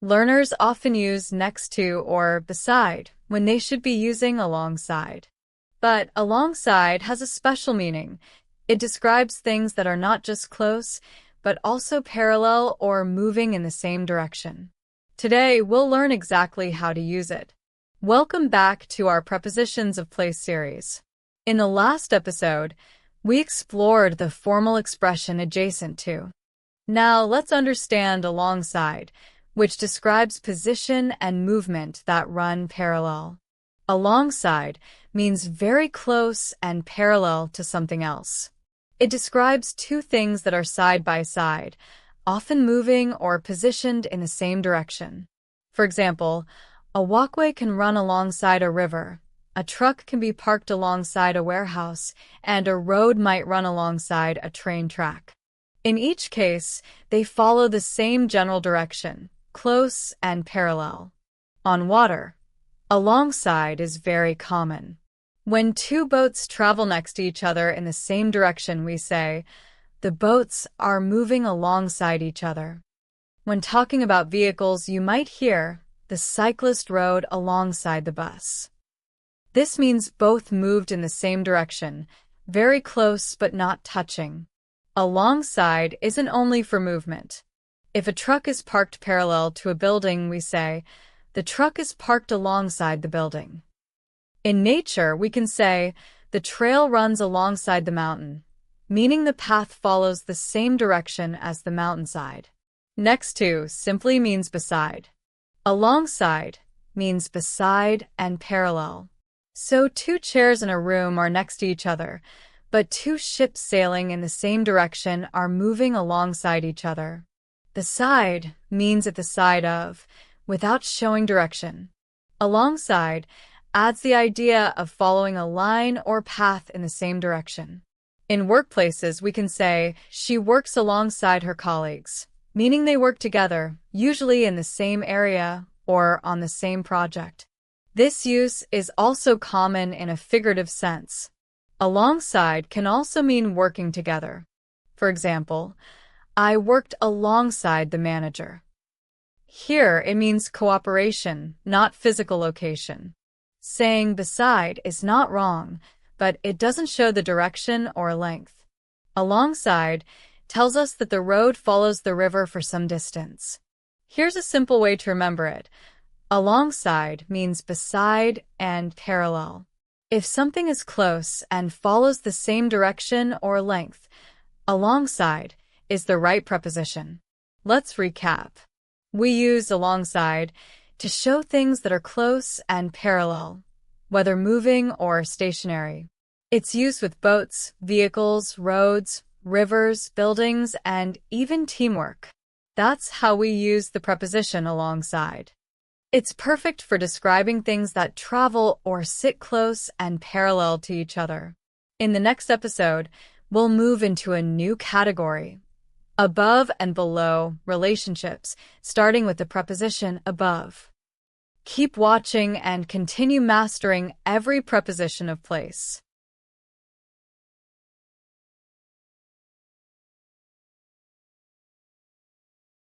Learners often use next to or beside when they should be using alongside. But alongside has a special meaning. It describes things that are not just close, but also parallel or moving in the same direction. Today, we'll learn exactly how to use it. Welcome back to our Prepositions of Place series. In the last episode, we explored the formal expression adjacent to. Now let's understand alongside, which describes position and movement that run parallel. Alongside means very close and parallel to something else. It describes two things that are side by side, often moving or positioned in the same direction. For example, a walkway can run alongside a river, a truck can be parked alongside a warehouse, and a road might run alongside a train track. In each case, they follow the same general direction, close and parallel. On water, alongside is very common. When two boats travel next to each other in the same direction, we say, the boats are moving alongside each other. When talking about vehicles, you might hear, the cyclist rode alongside the bus. This means both moved in the same direction, very close but not touching. Alongside isn't only for movement. If a truck is parked parallel to a building, we say, the truck is parked alongside the building. In nature, we can say, the trail runs alongside the mountain, meaning the path follows the same direction as the mountainside. Next to simply means beside. Alongside means beside and parallel. So two chairs in a room are next to each other, but two ships sailing in the same direction are moving alongside each other. Beside means at the side of, without showing direction. Alongside adds the idea of following a line or path in the same direction. In workplaces, we can say, she works alongside her colleagues, meaning they work together, usually in the same area or on the same project. This use is also common in a figurative sense. Alongside can also mean working together. For example, I worked alongside the manager. Here, it means cooperation, not physical location. Saying beside is not wrong, but it doesn't show the direction or length. Alongside tells us that the road follows the river for some distance. Here's a simple way to remember it. Alongside means beside and parallel. If something is close and follows the same direction or length, alongside is the right preposition. Let's recap. We use alongside to show things that are close and parallel, whether moving or stationary. It's used with boats, vehicles, roads, rivers, buildings, and even teamwork. That's how we use the preposition alongside. It's perfect for describing things that travel or sit close and parallel to each other. In the next episode, we'll move into a new category, above and below relationships, starting with the preposition above. Keep watching and continue mastering every preposition of place.